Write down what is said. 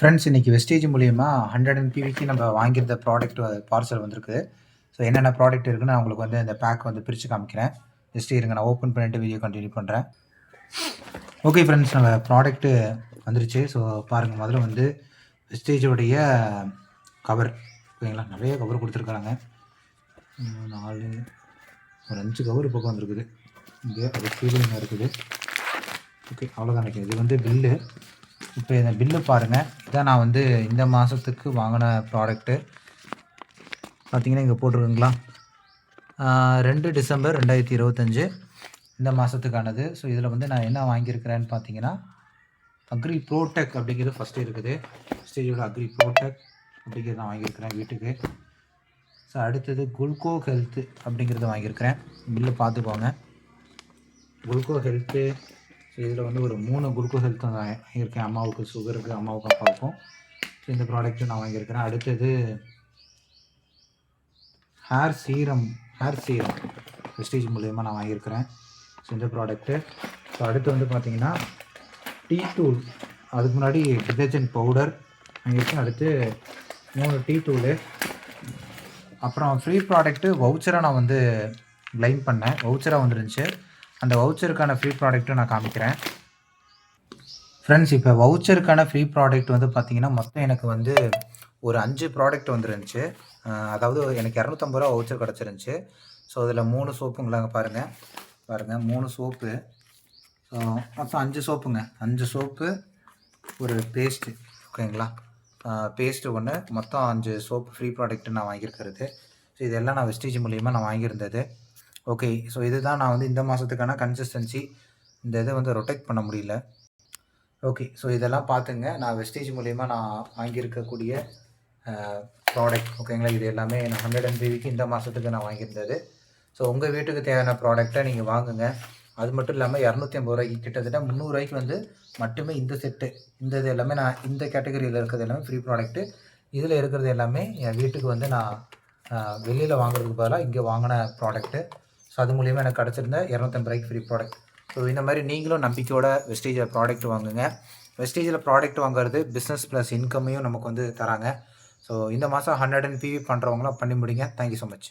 Friends இன்னைக்கு wastage மூலியமா 100 பிவிக்கு நம்ம வாங்கியிருந்த ப்ராடக்ட் பார்சல் வந்திருக்கு. ஸோ என்னென்ன ப்ராடக்ட் இருக்குன்னு நான் உங்களுக்கு வந்து இந்த பேக் வந்து பிரித்து காமிக்கிறேன். ஜஸ்ட் இருங்க, நான் ஓப்பன் பண்ணிட்டு வீடியோ கண்டினியூ பண்ணுறேன். ஓகே ஃப்ரெண்ட்ஸ், நம்ம ப்ராடக்ட்டு வந்துருச்சு. ஸோ பாருங்கள், முதல்ல வந்து வெஸ்டேஜோடைய கவர். ஓகேங்களா, நிறைய கவர் கொடுத்துருக்குறாங்க. 4 ஒரு 5 கவர் பக்கம் வந்துருக்குது. இங்கே அது கீழே இருக்குது. ஓகே, அவ்வளோதான் நினைக்கிறேன். இது வந்து பில்லு. இப்போ இந்த பில்லு பாருங்கள். இதான் நான் வந்து இந்த மாதத்துக்கு வாங்கின ப்ராடக்ட்டு. பார்த்தீங்கன்னா இங்கே போட்டிருக்குங்களா, 2 டிசம்பர் 2025 இந்த மாதத்துக்கானது. ஸோ இதில் வந்து நான் என்ன வாங்கியிருக்கிறேன்னு பார்த்தீங்கன்னா, அக்ரி ப்ரோடெக் அப்படிங்கிறது ஃபஸ்ட்டு இருக்குது. ஸ்டேஜோட அக்ரி ப்ரோடெக் அப்படிங்கிறது நான் வாங்கியிருக்கிறேன் வீட்டுக்கு. ஸோ அடுத்தது குல்கோ ஹெல்த்து அப்படிங்கிறத வாங்கியிருக்கிறேன். பில்லு பார்த்துக்கோங்க. குல்கோ ஹெல்த்து. ஸோ இதில் வந்து ஒரு 3 குல்கோ ஹெல்த் நான் வாங்கியிருக்கேன். அம்மாவுக்கு சுகருக்கு, அம்மாவுக்கு அப்பாவுக்கும். ஸோ இந்த ப்ராடக்ட்டு நான் வாங்கியிருக்கிறேன். அடுத்தது ஹேர் சீரம் வெஸ்டேஜ் மூலயமா நான் வாங்கியிருக்கிறேன். ஸோ இந்த ப்ராடக்ட்டு. ஸோ அடுத்து வந்து பார்த்திங்கன்னா டீ தூள். அதுக்கு முன்னாடி டிடர்ஜென்ட் பவுடர் வாங்கியிருக்கேன். அடுத்து 3 டீ தூள். அப்புறம் ஃப்ரீ ப்ராடக்ட்டு வவுச்சராக நான் வந்து லைன் பண்ணேன். வவுச்சராக வந்துருந்துச்சு. அந்த வவுச்சருக்கான ஃப்ரீ ப்ராடக்ட்டும் நான் காமிக்கிறேன். ஃப்ரெண்ட்ஸ், இப்போ வவுச்சருக்கான ஃப்ரீ ப்ராடக்ட் வந்து பார்த்திங்கன்னா மொத்தம் எனக்கு வந்து ஒரு 5 ப்ராடக்ட் வந்துருந்துச்சு. அதாவது எனக்கு 250 ரூபா வவுச்சர் கிடச்சிருந்துச்சி. ஸோ அதில் 3 சோப்புங்களாங்க. பாருங்கள் 3 சோப்பு. ஸோ மொத்தம் 5 சோப்புங்க. 5 சோப்பு, ஒரு பேஸ்ட்டு. ஓகேங்களா, பேஸ்ட்டு ஒன்று, மொத்தம் 5 சோப்பு ஃப்ரீ ப்ராடக்ட்டு நான் வாங்கியிருக்கிறது. ஸோ இதெல்லாம் நான் வெஸ்டேஜ் மூலியமாக நான் வாங்கியிருந்தது. ஓகே, ஸோ இதுதான் நான் வந்து இந்த மாதத்துக்கான கன்சிஸ்டன்சி. இந்த இதை வந்து ரொட்டேட் பண்ண முடியல. ஓகே, ஸோ இதெல்லாம் பார்த்துங்க. நான் வெஸ்டேஜ் மூலியமாக நான் வாங்கியிருக்கக்கூடிய ப்ராடக்ட். ஓகேங்களா, இது எல்லாமே நான் 100 MBக்கு இந்த மாதத்துக்கு நான் வாங்கியிருந்தது. ஸோ உங்கள் வீட்டுக்கு தேவையான ப்ராடக்டை நீங்கள் வாங்குங்க. அது மட்டும் இல்லாமல் 250 ரூபாய்க்கு கிட்டத்தட்ட 300 ரூபாய்க்கு வந்து மட்டுமே இந்த செட்டு. இந்த இது எல்லாமே நான் இந்த கேட்டகரியில் இருக்கிறது எல்லாமே ஃப்ரீ ப்ராடக்ட்டு. இதில் இருக்கிறது எல்லாமே என் வீட்டுக்கு வந்து நான் வெளியில் வாங்குறதுக்கு பதிலாக இங்கே வாங்கின ப்ராடக்ட்டு. ஸோ அது மூலிமா எனக்கு கிடச்சிருந்த 250 ரூபாய்க்கு ஃப்ரீ ப்ராடக்ட். ஸோ இந்த மாதிரி நீங்களும் நம்பிக்கையோட வெஸ்டேஜில் ப்ராடக்ட் வாங்குங்க. வெஸ்டேஜில் ப்ராடக்ட் வாங்குறது பிஸ்னஸ் ப்ளஸ் இன்கமையும் நமக்கு வந்து தராங்க. ஸோ இந்த மாதம் 100 PV பண்ணுறவங்களாம் பண்ணி முடிங்க. Thank you so much.